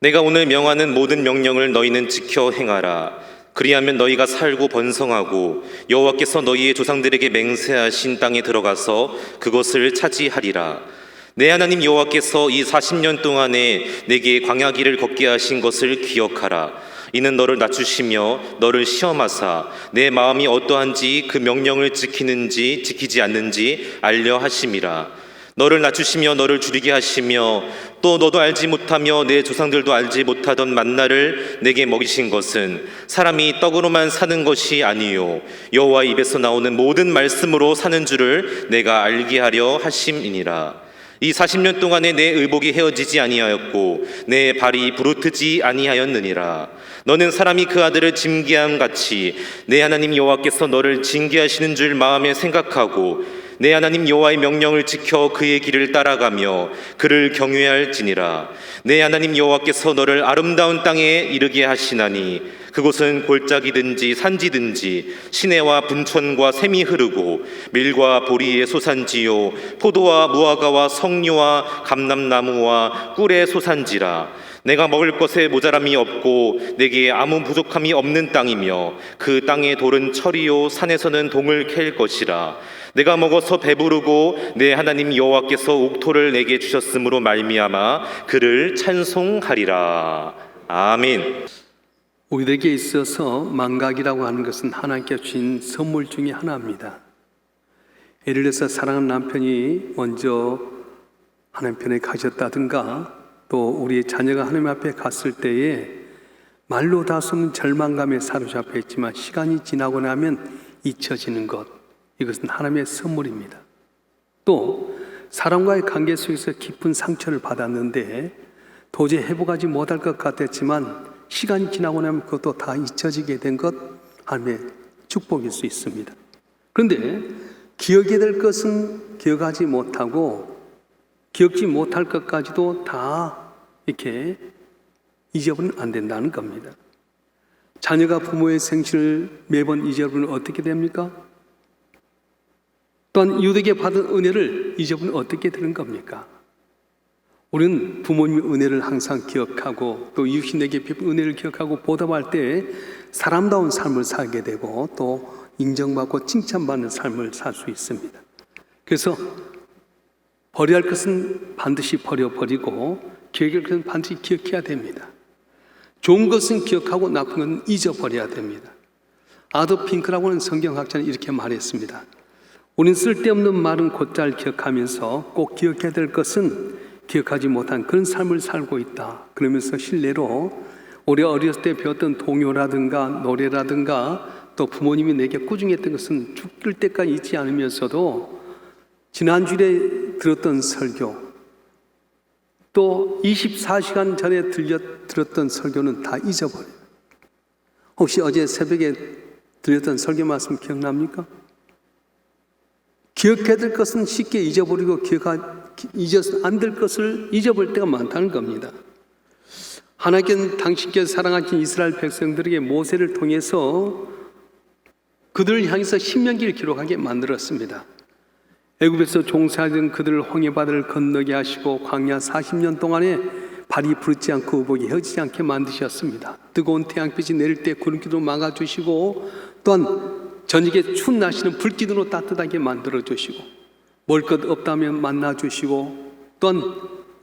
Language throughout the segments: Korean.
내가 오늘 명하는 모든 명령을 너희는 지켜 행하라. 그리하면 너희가 살고 번성하고 여호와께서 너희의 조상들에게 맹세하신 땅에 들어가서 그것을 차지하리라. 내 하나님 여호와께서 이 40년 동안에 내게 광야길을 걷게 하신 것을 기억하라. 이는 너를 낮추시며 너를 시험하사 내 마음이 어떠한지 그 명령을 지키는지 지키지 않는지 알려 하심이라. 너를 낮추시며 너를 줄이게 하시며 또 너도 알지 못하며 내 조상들도 알지 못하던 만나를 내게 먹이신 것은 사람이 떡으로만 사는 것이 아니요 여호와 입에서 나오는 모든 말씀으로 사는 줄을 내가 알게 하려 하심이니라. 이 40년 동안에 내 의복이 헤어지지 아니하였고 내 발이 부르트지 아니하였느니라. 너는 사람이 그 아들을 징계함 같이 내 하나님 여호와께서 너를 징계하시는 줄 마음에 생각하고 내 하나님 여호와의 명령을 지켜 그의 길을 따라가며 그를 경외할지니라. 내 하나님 여호와께서 너를 아름다운 땅에 이르게 하시나니 그곳은 골짜기든지 산지든지 시내와 분촌과 샘이 흐르고 밀과 보리의 소산지요 포도와 무화과와 석류와 감람나무와 꿀의 소산지라. 내가 먹을 것에 모자람이 없고 내게 아무 부족함이 없는 땅이며 그 땅의 돌은 철이요 산에서는 동을 캘 것이라. 내가 먹어서 배부르고 내 하나님 여호와께서 옥토를 내게 주셨으므로 말미암아 그를 찬송하리라. 아멘. 우리에게 있어서 망각이라고 하는 것은 하나님께 주신 선물 중에 하나입니다. 예를 들어서 사랑하는 남편이 먼저 하나님 편에 가셨다든가 또 우리 자녀가 하나님 앞에 갔을 때에 말로 다 쏟는 절망감에 사로잡혀 있지만 시간이 지나고 나면 잊혀지는 것, 이것은 하나님의 선물입니다. 또 사람과의 관계 속에서 깊은 상처를 받았는데 도저히 회복하지 못할 것 같았지만 시간이 지나고 나면 그것도 다 잊혀지게 된 것, 하나님의 축복일 수 있습니다. 그런데 기억해야 될 것은 기억하지 못하고 기억지 못할 것까지도 다 이렇게 잊어버리면 안 된다는 겁니다. 자녀가 부모의 생신을 매번 잊어버리면 어떻게 됩니까? 또한 유대에게 받은 은혜를 잊어버리면 어떻게 되는 겁니까? 우리는 부모님의 은혜를 항상 기억하고 또 이웃인에게 베푼 은혜를 기억하고 보답할 때 사람다운 삶을 살게 되고 또 인정받고 칭찬받는 삶을 살 수 있습니다. 그래서 버려야 할 것은 반드시 버려버리고 기억해야 할 것은 반드시 기억해야 됩니다. 좋은 것은 기억하고 나쁜 것은 잊어버려야 됩니다. 아도 핑크라고 하는 성경학자는 이렇게 말했습니다. 우리는 쓸데없는 말은 곧잘 기억하면서 꼭 기억해야 될 것은 기억하지 못한 그런 삶을 살고 있다. 그러면서 실례로 우리가 어렸을 때 배웠던 동요라든가 노래라든가 또 부모님이 내게 꾸중했던 것은 죽을 때까지 잊지 않으면서도 지난주에 들었던 설교 또 24시간 전에 들었던 설교는 다 잊어버려요. 혹시 어제 새벽에 들었던 설교 말씀 기억납니까? 기억해야 될 것은 쉽게 잊어버리고 잊어서 안 될 것을 잊어버릴 때가 많다는 겁니다. 하나님께는 당신께서 사랑하신 이스라엘 백성들에게 모세를 통해서 그들을 향해서 신명기를 기록하게 만들었습니다. 애굽에서 종사하던 그들을 홍해바다를 건너게 하시고 광야 40년 동안에 발이 부르지 않고 의복이 헤어지지 않게 만드셨습니다. 뜨거운 태양빛이 내릴 때 구름기도 막아주시고 또한 저녁에 추운 날씨는 불기둥으로 따뜻하게 만들어주시고 먹을 것 없다면 만나주시고 또한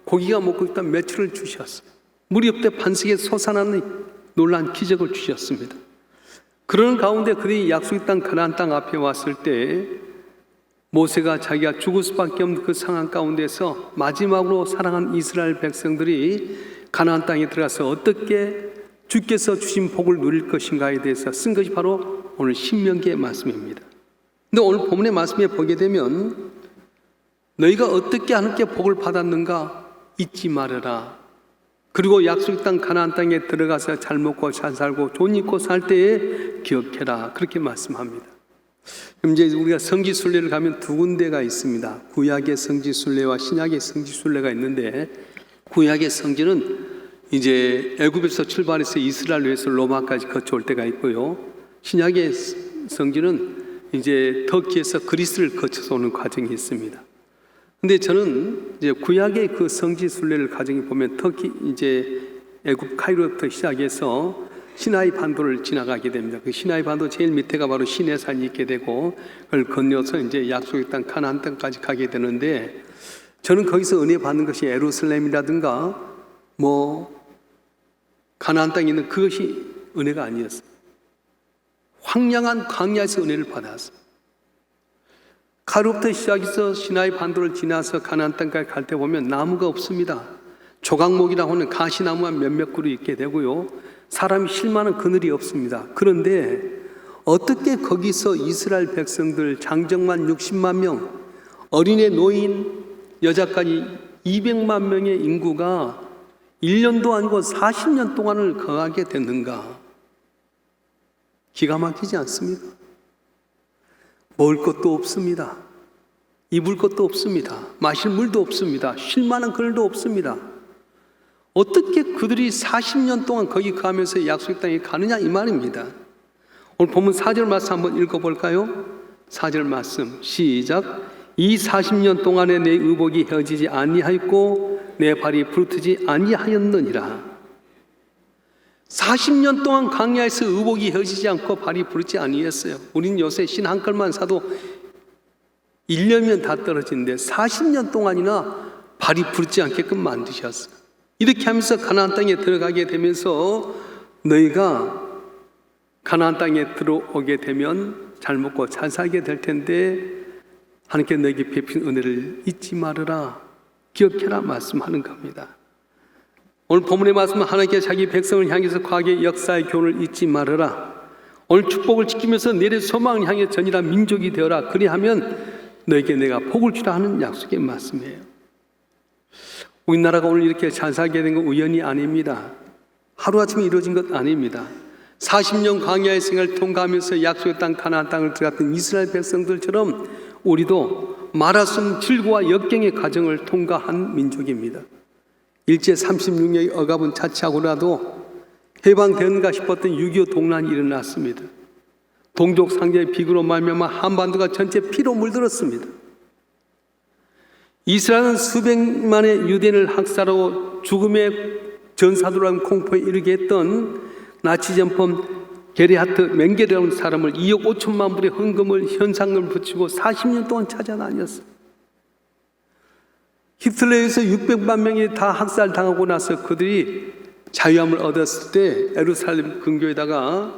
고기가 먹고 있다면 메추를 주셨어요. 물이 없대 반석에 솟아나는 놀라운 기적을 주셨습니다. 그런 가운데 그들이 약속의 땅 가나안 땅 앞에 왔을 때 모세가 자기가 죽을 수밖에 없는 그 상황 가운데서 마지막으로 사랑한 이스라엘 백성들이 가나안 땅에 들어가서 어떻게 주께서 주신 복을 누릴 것인가에 대해서 쓴 것이 바로 오늘 신명기의 말씀입니다. 근데 오늘 본문의 말씀에 보게 되면 너희가 어떻게 하나님께 복을 받았는가 잊지 말아라. 그리고 약속의 땅 가나안 땅에 들어가서 잘 먹고 잘 살고 좋은 입고 살 때에 기억해라. 그렇게 말씀합니다. 그럼 이제 우리가 성지순례를 가면 두 군데가 있습니다. 구약의 성지순례와 신약의 성지순례가 있는데 구약의 성지는 이제 애굽에서 출발해서 이스라엘에서 로마까지 거쳐올 때가 있고요. 신약의 성지는 이제 터키에서 그리스를 거쳐서 오는 과정이 있습니다. 근데 저는 이제 구약의 그 성지 순례를 가정해 보면 터키 이제 애굽 카이로부터 시작해서 시나이 반도를 지나가게 됩니다. 그 시나이 반도 제일 밑에가 바로 시내산이 있게 되고 그걸 건너서 이제 약속의 땅 가나안 땅까지 가게 되는데, 저는 거기서 은혜 받는 것이 예루살렘이라든가 가나안 땅에 있는 그것이 은혜가 아니었어요. 황량한 광야에서 은혜를 받았어요. 카이로부터 시작해서 시나이 반도를 지나서 가나안 땅까지 갈 때 보면 나무가 없습니다. 조각목이라고 하는 가시나무가 몇몇 그루 있게 되고요, 사람이 쉴 만한 그늘이 없습니다. 그런데 어떻게 거기서 이스라엘 백성들 장정만 60만 명, 어린애, 노인, 여자까지 200만 명의 인구가 1년도 아니고 40년 동안을 거하게 됐는가? 기가 막히지 않습니까? 먹을 것도 없습니다. 입을 것도 없습니다. 마실 물도 없습니다. 쉴 만한 그늘도 없습니다. 어떻게 그들이 40년 동안 거기 가면서 약속의 땅에 가느냐 이 말입니다. 오늘 본문 4절 말씀 한번 읽어볼까요? 4절 말씀 시작. 이 40년 동안에 내 의복이 헤어지지 아니하였고 내 발이 부르트지 아니하였느니라. 40년 동안 광야에서 의복이 헤어지지 않고 발이 부르지 아니했어요. 우리는 요새 신 한 걸만 사도 1년이면 다 떨어지는데 40년 동안이나 발이 부르지 않게끔 만드셨어요. 이렇게 하면서 가나안 땅에 들어가게 되면서 너희가 가나안 땅에 들어오게 되면 잘 먹고 잘 살게 될 텐데 하나님께 너에게 베푼 은혜를 잊지 말아라, 기억해라 말씀하는 겁니다. 오늘 본문의 말씀은 하나님께 자기 백성을 향해서 과거의 역사의 교훈을 잊지 말아라, 오늘 축복을 지키면서 내일의 소망을 향해 전이라 민족이 되어라, 그리하면 너에게 내가 복을 주라 하는 약속의 말씀이에요. 우리나라가 오늘 이렇게 잘 살게 된 건 우연이 아닙니다. 하루아침에 이루어진 것 아닙니다. 40년 광야의 생활을 통과하면서 약속의 땅 가나안 땅을 들어갔던 이스라엘 백성들처럼 우리도 말할 수 없는 질고와 역경의 과정을 통과한 민족입니다. 일제 36년의 억압은 자치하고라도 해방되었는가 싶었던 6.25 동란이 일어났습니다. 동족 상제의 비극으로 말미암아 한반도가 전체 피로 물들었습니다. 이스라엘은 수백만의 유대인을 학살하고 죽음의 전사도라는 공포에 이르게 했던 나치 전범 게리하트 맹게르라는 사람을 2억 5천만 불의 헌금을 현상금을 붙이고 40년 동안 찾아다녔어요. 히틀러에서 600만 명이 다 학살당하고 나서 그들이 자유함을 얻었을 때 예루살렘 근교에다가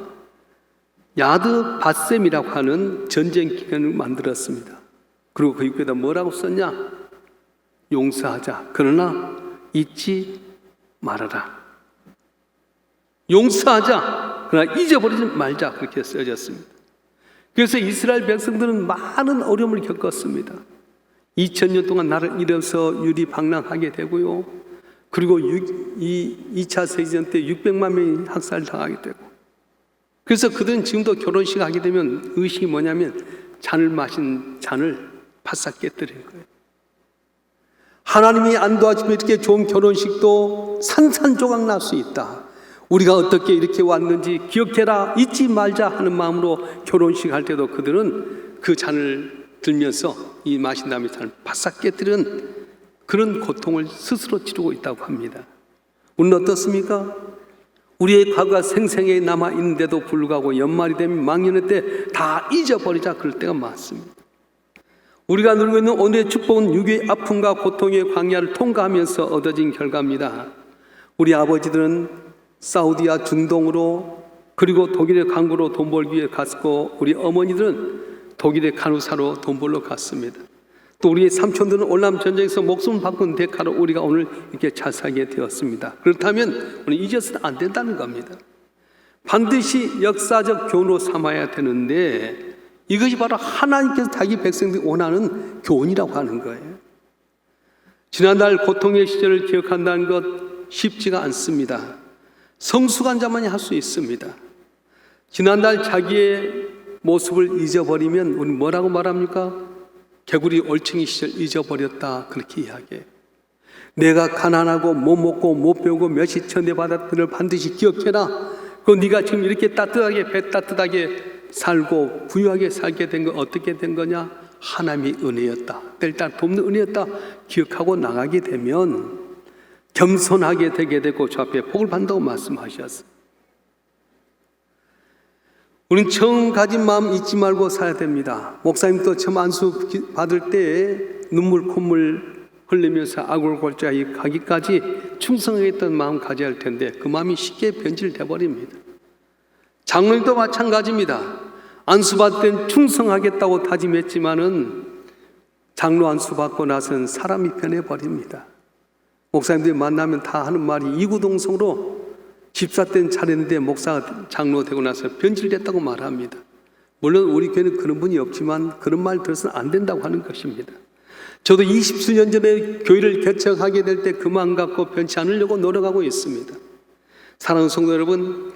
야드 바셈이라고 하는 전쟁 기관을 만들었습니다. 그리고 그 입구에다 뭐라고 썼냐? 용서하자. 그러나 잊지 말아라. 용서하자. 그러나 잊어버리지 말자. 그렇게 써졌습니다. 그래서 이스라엘 백성들은 많은 어려움을 겪었습니다. 2000년 동안 나를 잃어서 유리방랑하게 되고요. 그리고 2차 세계대전 때 600만 명이 학살당하게 되고, 그래서 그들은 지금도 결혼식 하게 되면 의식이 뭐냐면 잔을 마신 잔을 바싹 깨뜨리는 거예요. 하나님이 안 도와주면 이렇게 좋은 결혼식도 산산조각 날 수 있다. 우리가 어떻게 이렇게 왔는지 기억해라, 잊지 말자 하는 마음으로 결혼식 할 때도 그들은 그 잔을 들면서 이 마신 다음에 잔을 바싹 깨뜨리는 그런 고통을 스스로 치르고 있다고 합니다. 우리는 어떻습니까? 우리의 과거가 생생하게 남아있는데도 불구하고 연말이 되면 망년의 때 다 잊어버리자 그럴 때가 많습니다. 우리가 누리고 있는 오늘의 축복은 육의 아픔과 고통의 광야를 통과하면서 얻어진 결과입니다. 우리 아버지들은 사우디와 중동으로 그리고 독일의 강구로 돈 벌기 위해 갔고, 우리 어머니들은 독일의 간호사로 돈 벌러 갔습니다. 또 우리의 삼촌들은 올남 전쟁에서 목숨을 바꾼 대가로 우리가 오늘 이렇게 잘 살게 되었습니다. 그렇다면 우리 잊어서는 안 된다는 겁니다. 반드시 역사적 교훈으로 삼아야 되는데, 이것이 바로 하나님께서 자기 백성들이 원하는 교훈이라고 하는 거예요. 지난날 고통의 시절을 기억한다는 것 쉽지가 않습니다. 성숙한 자만이 할 수 있습니다. 지난날 자기의 모습을 잊어버리면 우리 뭐라고 말합니까? 개구리 올챙이 시절 잊어버렸다, 그렇게 이야기해요. 내가 가난하고 못 먹고 못 배우고 몇십 천대 받았던 걸 반드시 기억해라. 그 네가 지금 이렇게 따뜻하게 배 따뜻하게 살고 부유하게 살게 된 건 어떻게 된 거냐? 하나님의 은혜였다. 때를 따라 돕는 은혜였다. 기억하고 나가게 되면 겸손하게 되게 되고 주 앞에 복을 받는다고 말씀하셨어요. 우리는 처음 가진 마음 잊지 말고 살아야 됩니다. 목사님도 처음 안수 받을 때 눈물 콧물 흘리면서 아골골자에 가기까지 충성했던 마음 가져야 할 텐데 그 마음이 쉽게 변질돼 버립니다. 장로님도 마찬가지입니다. 안수 받을 땐 충성하겠다고 다짐했지만은 장로 안수 받고 나서는 사람이 변해버립니다. 목사님들이 만나면 다 하는 말이 이구동성으로 집사 때는 잘했는데 목사가 장로 되고 나서 변질됐다고 말합니다. 물론 우리 교회는 그런 분이 없지만 그런 말 들어서는 안 된다고 하는 것입니다. 저도 20수년 전에 교회를 개척하게 될 때 그 마음 갖고 변치 않으려고 노력하고 있습니다. 사랑하는 성도 여러분,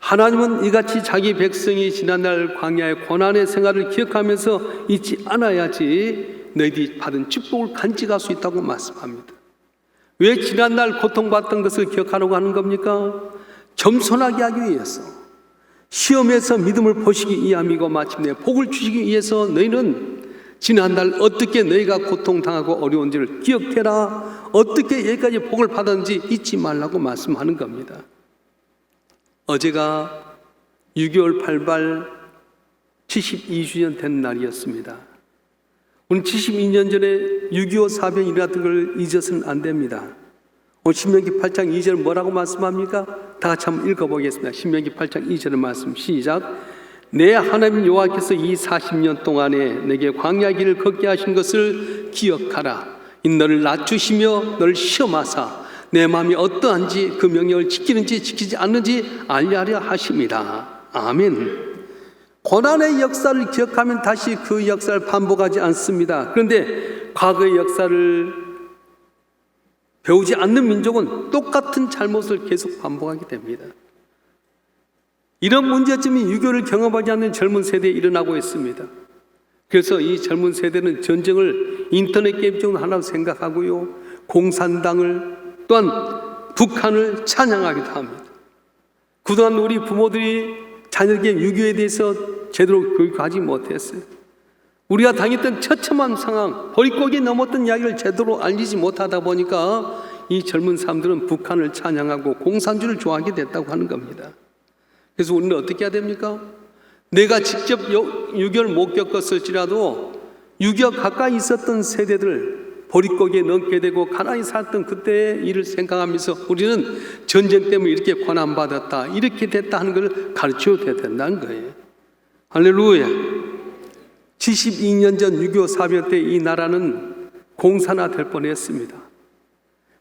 하나님은 이같이 자기 백성이 지난날 광야의 고난의 생활을 기억하면서 잊지 않아야지 너희들이 받은 축복을 간직할 수 있다고 말씀합니다. 왜 지난날 고통받던 것을 기억하려고 하는 겁니까? 겸손하게 하기 위해서, 시험에서 믿음을 보시기 위함이고 마침내 복을 주시기 위해서 너희는 지난날 어떻게 너희가 고통당하고 어려운지를 기억해라. 어떻게 여기까지 복을 받았는지 잊지 말라고 말씀하는 겁니다. 어제가 6.25 8발 72주년 된 날이었습니다. 오늘 72년 전에 6.25 사변이 일어났던 걸 잊어서는 안 됩니다. 오늘 신명기 8장 2절 뭐라고 말씀합니까? 다 같이 한번 읽어보겠습니다. 신명기 8장 2절의 말씀 시작. 내 하나님 여호와께서 이 40년 동안에 내게 광야 길을 걷게 하신 것을 기억하라. 너를 낮추시며 너를 시험하사 내 마음이 어떠한지 그 명령을 지키는지 지키지 않는지 알려하려 하십니다. 아멘. 고난의 역사를 기억하면 다시 그 역사를 반복하지 않습니다. 그런데 과거의 역사를 배우지 않는 민족은 똑같은 잘못을 계속 반복하게 됩니다. 이런 문제점이 유교를 경험하지 않는 젊은 세대에 일어나고 있습니다. 그래서 이 젊은 세대는 전쟁을 인터넷 게임 중 하나로 생각하고요, 공산당을 또한 북한을 찬양하기도 합니다. 그동안 우리 부모들이 자녀에게 유교에 대해서 제대로 교육하지 못했어요. 우리가 당했던 처참한 상황, 버릿고기에 넘었던 이야기를 제대로 알리지 못하다 보니까 이 젊은 사람들은 북한을 찬양하고 공산주의를 좋아하게 됐다고 하는 겁니다. 그래서 우리는 어떻게 해야 됩니까? 내가 직접 6.25를 못 겪었을지라도 6.25 가까이 있었던 세대들 버릿고기에 넘게 되고 가난히 살았던 그때의 일을 생각하면서 우리는 전쟁 때문에 이렇게 고난받았다, 이렇게 됐다 하는 걸 가르쳐야 된다는 거예요. 할렐루야. 72년 전 6.25 사변 때 이 나라는 공산화 될 뻔했습니다.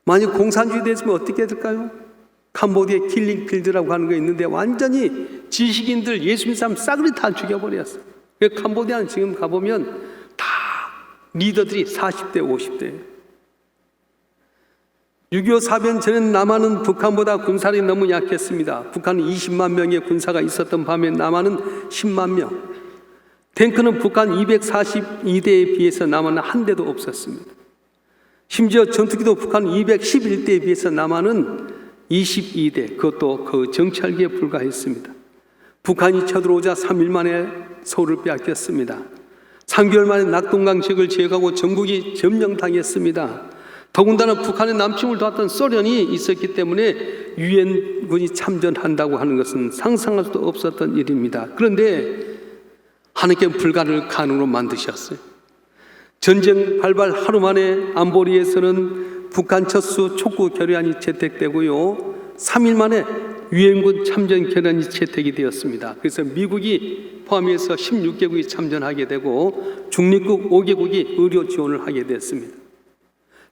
만약 공산주의 됐으면 어떻게 될까요? 캄보디아 킬링필드라고 하는 거 있는데 완전히 지식인들 예수님 사람 싸그리 다 죽여버렸어요. 캄보디아는 지금 가보면 다 리더들이 40대 50대예요. 6.25 사변 전엔 남한은 북한보다 군사력이 너무 약했습니다. 북한은 20만 명의 군사가 있었던 반면에 남한은 10만 명. 탱크는 북한 242대에 비해서 남한은 한 대도 없었습니다. 심지어 전투기도 북한 211대에 비해서 남한은 22대, 그것도 그 정찰기에 불과했습니다. 북한이 쳐들어오자 3일 만에 서울을 빼앗겼습니다. 3개월 만에 낙동강 지역을 제거하고 전국이 점령당했습니다. 더군다나 북한의 남침을 도왔던 소련이 있었기 때문에 유엔군이 참전한다고 하는 것은 상상할 수도 없었던 일입니다. 그런데 하나님께는 불가능을 가능으로 만드셨어요. 전쟁 발발 하루 만에 안보리에서는 북한 첫수 촉구 결의안이 채택되고요, 3일 만에 유엔군 참전 결의안이 채택이 되었습니다. 그래서 미국이 포함해서 16개국이 참전하게 되고 중립국 5개국이 의료 지원을 하게 됐습니다.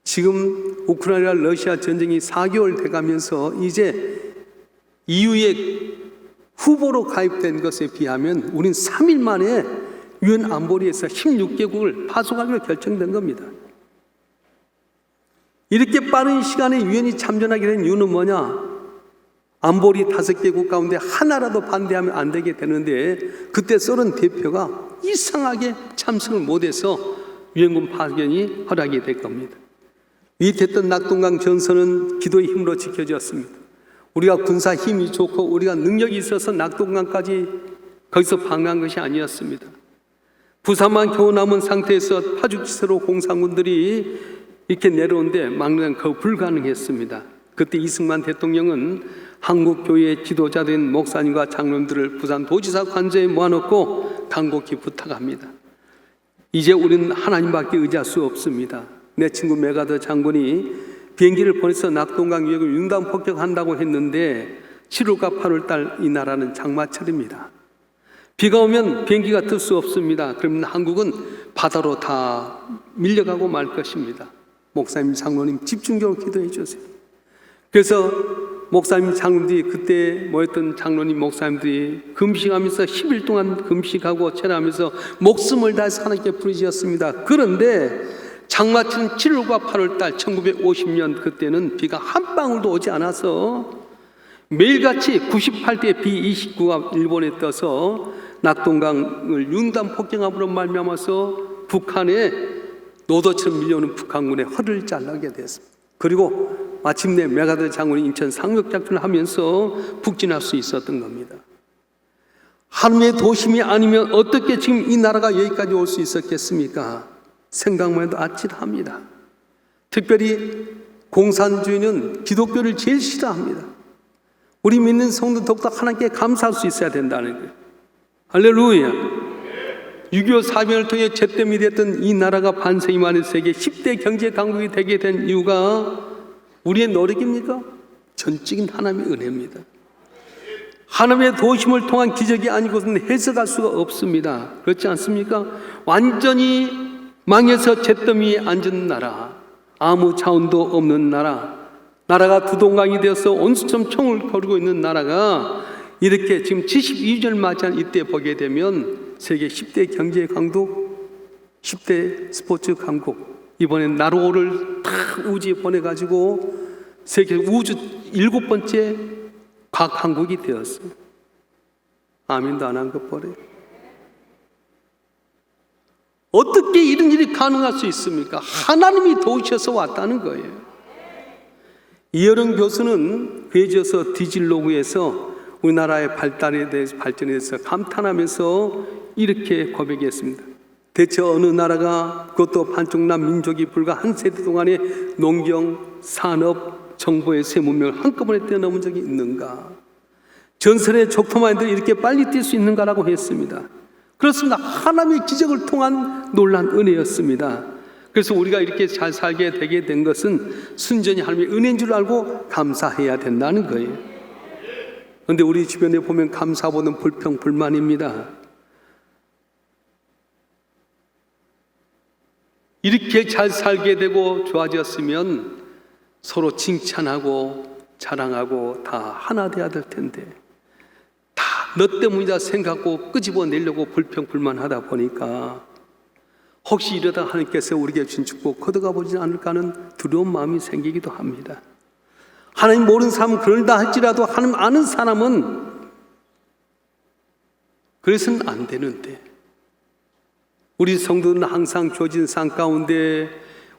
지금 우크라이나 러시아 전쟁이 4개월 돼가면서 이제 EU의 후보로 가입된 것에 비하면 우린 3일 만에 유엔 안보리에서 16개국을 파송하기로 결정된 겁니다. 이렇게 빠른 시간에 유엔이 참전하게 된 이유는 뭐냐? 안보리 5개국 가운데 하나라도 반대하면 안 되게 되는데 그때 소련 대표가 이상하게 참석을 못해서 유엔군 파견이 허락이 될 겁니다. 위태했던 낙동강 전선은 기도의 힘으로 지켜졌습니다. 우리가 군사 힘이 좋고 우리가 능력이 있어서 낙동강까지 거기서 방어한 것이 아니었습니다. 부산만 겨우 남은 상태에서 파주치세로 공산군들이 이렇게 내려오는데 막는 거 불가능했습니다. 그때 이승만 대통령은 한국 교회의 지도자된 목사님과 장로님들을 부산 도지사 관저에 모아놓고 간곡히 부탁합니다. 이제 우리는 하나님밖에 의지할 수 없습니다. 내 친구 메가더 장군이 비행기를 보내서 낙동강 유역을 융단 폭격한다고 했는데 7월과 8월 달 이 나라는 장마철입니다. 비가 오면 비행기가 뜰 수 없습니다. 그러면 한국은 바다로 다 밀려가고 말 것입니다. 목사님, 장로님 집중적으로 기도해 주세요. 그래서 목사님, 장로님들이 그때 모였던 장로님, 목사님들이 금식하면서 10일 동안 금식하고 체라하면서 목숨을 다해서 하나님께 부르짖었습니다. 그런데 장마철 7월과 8월 달 1950년 그때는 비가 한 방울도 오지 않아서 매일같이 98대 B-29가 일본에 떠서 낙동강을 융단 폭격함으로 말미암아서 북한에 노도처럼 밀려오는 북한군의 허를 잘라게 됐습니다. 그리고 마침내 메가더 장군이 인천 상륙작전을 하면서 북진할 수 있었던 겁니다. 하나님의 도심이 아니면 어떻게 지금 이 나라가 여기까지 올 수 있었겠습니까? 생각만 해도 아찔합니다. 특별히 공산주의는 기독교를 제일 싫어합니다. 우리 믿는 성도 더욱더 하나님께 감사할 수 있어야 된다는 거예요. 할렐루야. 6.25 사변을 통해 잿더미 됐던 이 나라가 반세기 만에 세계 10대 경제 강국이 되게 된 이유가 우리의 노력입니까? 전적인 하나님의 은혜입니다. 하나님의 도심을 통한 기적이 아니고서는 해석할 수가 없습니다. 그렇지 않습니까? 완전히 망해서 잿더미에 앉은 나라, 아무 자원도 없는 나라가 두동강이 되어서 온수처럼 총을 거르고 있는 나라가 이렇게 지금 72주년을 맞이한 이때 보게 되면 세계 10대 경제 강국, 10대 스포츠 강국, 이번엔 나로를 다 우주에 보내가지고 세계 우주 7번째 과학 강국이 되었어요. 아멘도 안 한 것 보래. 어떻게 이런 일이 가능할 수 있습니까? 하나님이 도우셔서 왔다는 거예요. 이여름 교수는 회지어서 디질로그에서 우리나라의 발전에 대해서 감탄하면서 이렇게 고백했습니다. 대체 어느 나라가 그것도 반쪽남 민족이 불과 한 세대 동안에 농경, 산업, 정보의 세 문명을 한꺼번에 뛰어넘은 적이 있는가? 전설의 족토마인들이 이렇게 빨리 뛸 수 있는가라고 했습니다. 그렇습니다. 하나님의 기적을 통한 놀란 은혜였습니다. 그래서 우리가 이렇게 잘 살게 되게 된 것은 순전히 하나님의 은혜인 줄 알고 감사해야 된다는 거예요. 그런데 우리 주변에 보면 감사보다는 불평, 불만입니다. 이렇게 잘 살게 되고 좋아졌으면 서로 칭찬하고 자랑하고 다 하나 돼야 될 텐데 다 너 때문이다 생각하고 끄집어내려고 불평, 불만하다 보니까 혹시 이러다 하나님께서 우리에게 준 축복 거둬가 보지 않을까 하는 두려운 마음이 생기기도 합니다. 하나님 모르는 사람은 그런다 할지라도 하나님 아는 사람은 그래서는 안 되는데 우리 성도는 항상 주어진 상 가운데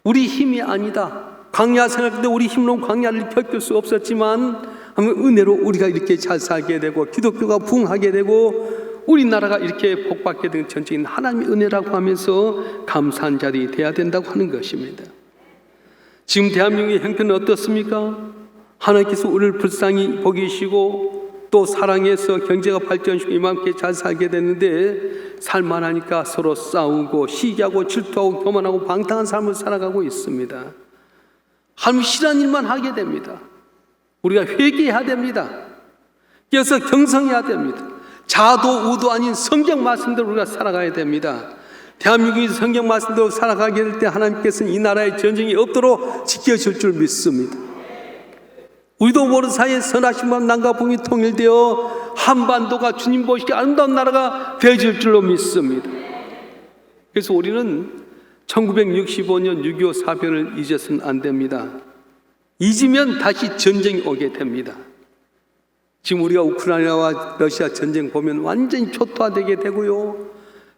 우리 힘이 아니다. 광야 생활 때 우리 힘으로 광야를 겪을 수 없었지만 은혜로 우리가 이렇게 잘 살게 되고 기독교가 부흥하게 되고 우리나라가 이렇게 복받게 된 전적인 하나님의 은혜라고 하면서 감사한 자들이 돼야 된다고 하는 것입니다. 지금 대한민국의 형편은 어떻습니까? 하나님께서 우리를 불쌍히 보기시고 또 사랑해서 경제가 발전시키고 이만큼 잘 살게 됐는데 살만하니까 서로 싸우고 시기하고 질투하고 교만하고 방탕한 삶을 살아가고 있습니다. 하나님 싫어하는 일만 하게 됩니다. 우리가 회개해야 됩니다. 그래서 경성해야 됩니다. 자도 우도 아닌 성경 말씀대로 우리가 살아가야 됩니다. 대한민국이 성경 말씀대로 살아가게 될 때 하나님께서는 이 나라에 전쟁이 없도록 지켜줄 줄 믿습니다. 우리도 모르는 사이에 선하신 분 남과 북이 통일되어 한반도가 주님 보시기에 아름다운 나라가 되어질 줄로 믿습니다. 그래서 우리는 1965년 6.25 사변을 잊어서는 안 됩니다. 잊으면 다시 전쟁이 오게 됩니다. 지금 우리가 우크라이나와 러시아 전쟁 보면 완전히 초토화되게 되고요.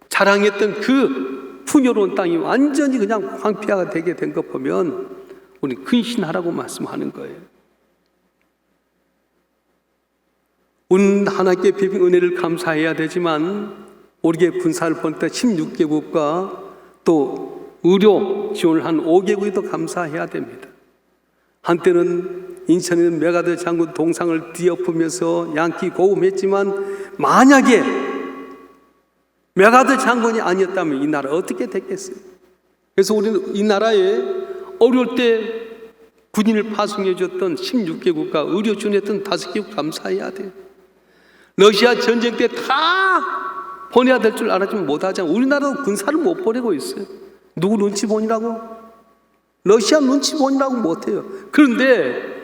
자랑했던 그 풍요로운 땅이 완전히 그냥 황폐화가 되게 된 것 보면 우리 근신하라고 말씀하는 거예요. 우리는 하나님께 베푼 은혜를 감사해야 되지만 우리의 군사를 보냈던 16개국과 또 의료 지원을 한 5개국에도 감사해야 됩니다. 한때는 인천에는 메가더 장군 동상을 뒤엎으면서 양키 고음했지만 만약에 메가더 장군이 아니었다면 이 나라 어떻게 됐겠어요? 그래서 우리는 이 나라에 어려울 때 군인을 파송해 줬던 16개국과 의료 지원했던 5개국 감사해야 돼요. 러시아 전쟁 때 다 보내야 될 줄 알았지만 못하잖아요. 우리나라도 군사를 못 보내고 있어요. 누구 눈치 보니라고? 러시아 눈치 보니라고 못해요. 그런데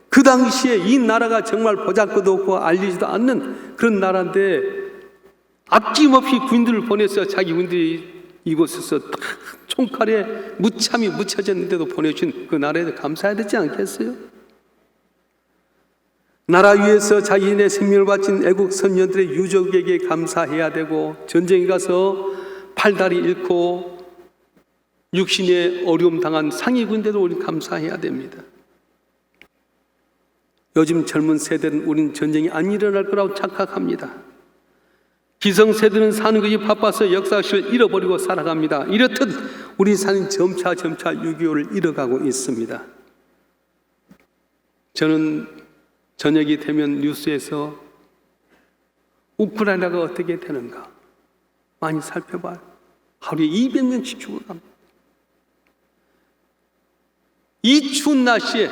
그 당시에 이 나라가 정말 보잘것없고 알리지도 않는 그런 나라인데 아낌없이 군인들을 보내서 자기 군인들이 이곳에서 딱 총칼에 무참히 묻혀졌는데도 보내준 그 나라에 감사해야 되지 않겠어요? 나라 위에서 자기네 생명을 바친 애국 선녀들의 유족에게 감사해야 되고, 전쟁에 가서 팔다리 잃고 육신의 어려움 당한 상위군대도 우리 감사해야 됩니다. 요즘 젊은 세대는 우린 전쟁이 안 일어날 거라고 착각합니다. 기성세대는 사는 것이 바빠서 역사실을 잃어버리고 살아갑니다. 이렇듯 우리 사는 점차 6.25를 잃어가고 있습니다. 저는 저녁이 되면 뉴스에서 우크라이나가 어떻게 되는가 많이 살펴봐요. 하루에 200명씩 죽어갑니다. 이 추운 날씨에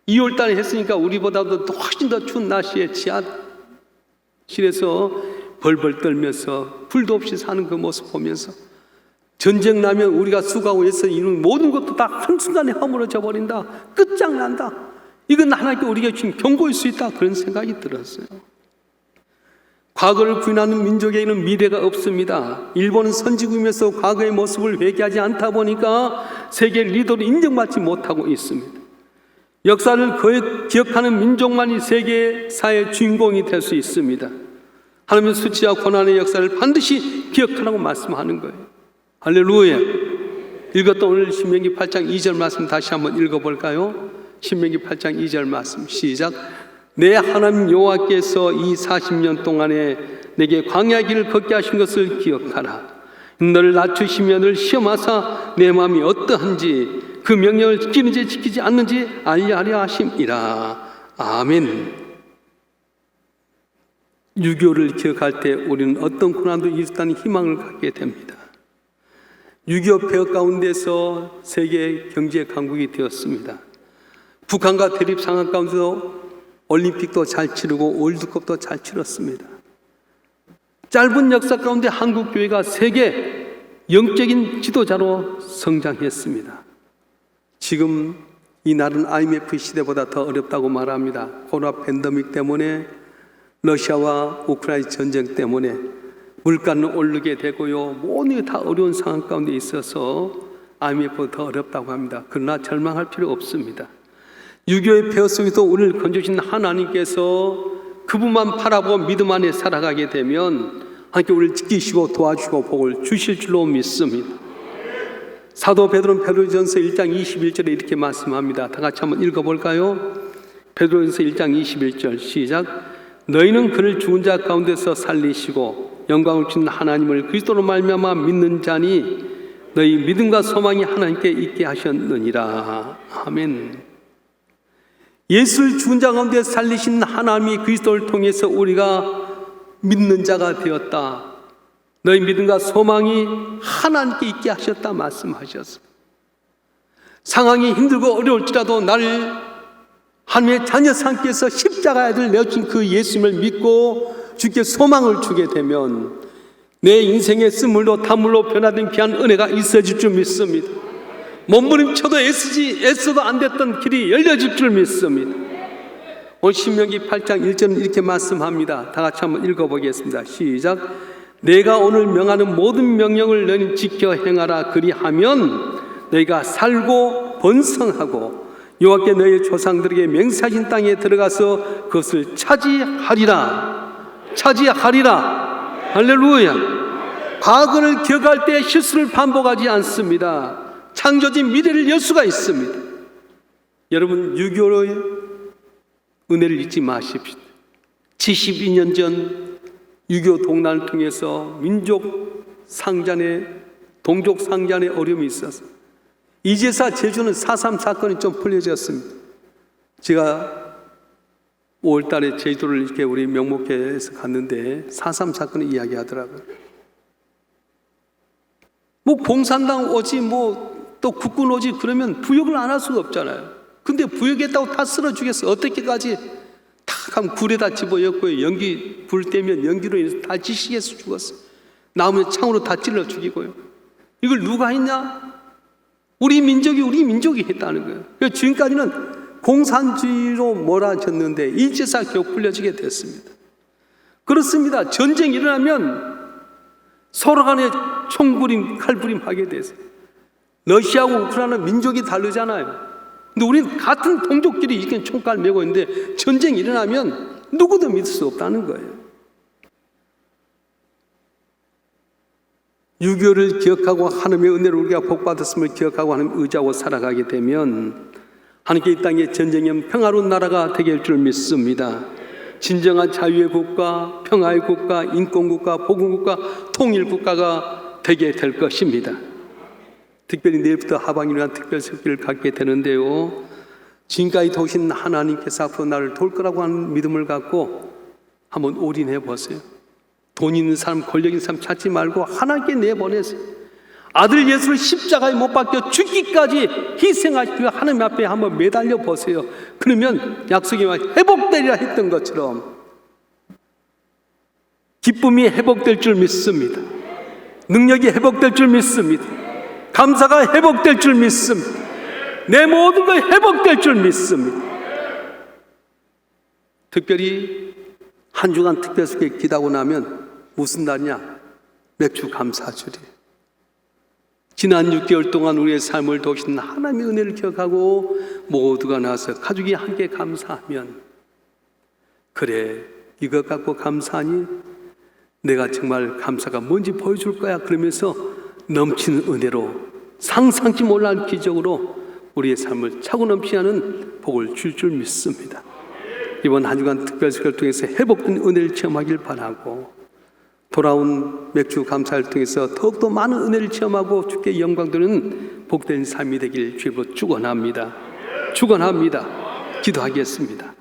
2월달에 했으니까 우리보다도 훨씬 더 추운 날씨에 지하실에서 벌벌 떨면서 불도 없이 사는 그 모습 보면서 전쟁 나면 우리가 수고하고 애써 이루는 모든 것도 다 한순간에 허물어져 버린다. 끝장난다. 이건 하나님께 우리가 주신 경고일 수 있다. 그런 생각이 들었어요. 과거를 부인하는 민족에게는 미래가 없습니다. 일본은 선진국이면서 과거의 모습을 회개하지 않다 보니까 세계 리더로 인정받지 못하고 있습니다. 역사를 기억하는 민족만이 세계사의 주인공이 될 수 있습니다. 하나님은 수치와 고난의 역사를 반드시 기억하라고 말씀하는 거예요. 할렐루야. 읽었던 오늘 신명기 8장 2절 말씀 다시 한번 읽어볼까요? 신명기 8장 2절 말씀 시작. 내 하나님 여호와께서 이 40년 동안에 내게 광야의 길을 걷게 하신 것을 기억하라. 너를 낮추시며 늘 시험하사 내 마음이 어떠한지 그 명령을 지키는지 지키지 않는지 알려 하려 하심이라. 아멘. 6.25를 기억할 때 우리는 어떤 고난도 이겼다는 희망을 갖게 됩니다. 6.25 폐허 가운데서 세계 경제 강국이 되었습니다. 북한과 대립 상황 가운데서 올림픽도 잘 치르고 월드컵도 잘 치렀습니다. 짧은 역사 가운데 한국교회가 세계 영적인 지도자로 성장했습니다. 지금 이 날은 IMF 시대보다 더 어렵다고 말합니다. 코로나 팬데믹 때문에, 러시아와 우크라이나 전쟁 때문에 물가는 오르게 되고요. 모든 게 다 어려운 상황 가운데 있어서 IMF보다 더 어렵다고 합니다. 그러나 절망할 필요 없습니다. 6.25의 폐허 속에서 우리를 건져주신 하나님께서 그분만 바라보고 믿음 안에 살아가게 되면 하나님께 우리를 지키시고 도와주시고 복을 주실 줄로 믿습니다. 사도 베드로는 베드로전서 1장 21절에 이렇게 말씀합니다. 다 같이 한번 읽어볼까요? 베드로전서 1장 21절 시작. 너희는 그를 죽은 자 가운데서 살리시고 영광을 주신 하나님을 그리스도로 말미암아 믿는 자니 너희 믿음과 소망이 하나님께 있게 하셨느니라. 아멘. 예수를 죽은 자 가운데 살리신 하나님이 그리스도를 통해서 우리가 믿는 자가 되었다. 너희 믿음과 소망이 하나님께 있게 하셨다 말씀하셨습니다. 상황이 힘들고 어려울지라도 나를 하나님의 자녀 삼께서 십자가의 아들 내어준 그 예수님을 믿고 주께 소망을 주게 되면 내 인생의 쓴물로 단물로 변화된 귀한 은혜가 있어질 줄 믿습니다. 몸부림쳐도 애써도 안 됐던 길이 열려질 줄 믿습니다. 오늘 신명기 8장 1절은 이렇게 말씀합니다. 다 같이 한번 읽어보겠습니다. 시작. 내가 오늘 명하는 모든 명령을 너희 지켜 행하라. 그리하면 너희가 살고 번성하고 여호와께 너희 조상들에게 맹세하신 땅에 들어가서 그것을 차지하리라. 할렐루야. 과거를 기억할 때 실수를 반복하지 않습니다. 창조진 미래를 열 수가 있습니다. 여러분 6.25의 은혜를 잊지 마십시오. 72년 전 6.25 동란을 통해서 민족 상잔의 동족 상잔의 어려움이 있어서 이제사 제주는 4.3 사건이 좀 풀려졌습니다. 제가 5월 달에 제주도를 이렇게 우리 명목회에서 갔는데 4.3 사건을 이야기하더라고요. 뭐 공산당 오지 뭐 또 국군 오지 그러면 부역을 안 할 수가 없잖아요. 근데 부역했다고 다 쓸어 죽였어. 어떻게까지 탁 하면 굴에다 집어였고요. 연기 불 때면 연기로 인해서 다 지식해서 죽었어요. 나무에 창으로 다 찔러 죽이고요. 이걸 누가 했냐? 우리 민족이 했다는 거예요. 그래서 지금까지는 공산주의로 몰아졌는데 이제사 겨우 풀려지게 됐습니다. 그렇습니다. 전쟁이 일어나면 서로 간에 총부림, 칼부림 하게 됐어요. 러시아하고 우크라이나 민족이 다르잖아요. 근데 우리는 같은 동족끼리 이렇게 총칼 메고 있는데 전쟁이 일어나면 누구도 믿을 수 없다는 거예요. 6.25를 기억하고 하나님의 은혜를 우리가 복받았음을 기억하고 하나님 의지하고 살아가게 되면 하나님께 이 땅에 전쟁이 없는 평화로운 나라가 되게 할 줄 믿습니다. 진정한 자유의 국가, 평화의 국가, 인권국가, 복음국가, 통일국가가 되게 될 것입니다. 특별히 내일부터 하반기를 특별 설교를 갖게 되는데요. 지금까지 도우신 하나님께서 앞으로 나를 도울 거라고 하는 믿음을 갖고 한번 올인해 보세요. 돈 있는 사람, 권력 있는 사람 찾지 말고 하나님께 내보내세요. 아들 예수를 십자가에 못 박혀 죽기까지 희생하시고 하나님 앞에 한번 매달려 보세요. 그러면 약속이 회복되리라 했던 것처럼 기쁨이 회복될 줄 믿습니다. 능력이 회복될 줄 믿습니다. 감사가 회복될 줄 믿습니다. 내 모든 것이 회복될 줄 믿습니다. 특별히 한 주간 특별수계 기도하고 나면 무슨 날이냐? 맥주 감사주일이에요. 지난 6개월 동안 우리의 삶을 도우신 하나님의 은혜를 기억하고 모두가 나와서 가족이 함께 감사하면 그래 이것 갖고 감사하니 내가 정말 감사가 뭔지 보여줄 거야 그러면서 넘치는 은혜로 상상치 못할 기적으로 우리의 삶을 차고 넘치는 복을 줄 믿습니다. 이번 한 주간 특별수계를 통해서 회복된 은혜를 체험하길 바라고 돌아온 맥주 감사를 통해서 더욱더 많은 은혜를 체험하고 주께 영광 돌리는 복된 삶이 되길 주로 축원합니다. 축원합니다. 기도하겠습니다.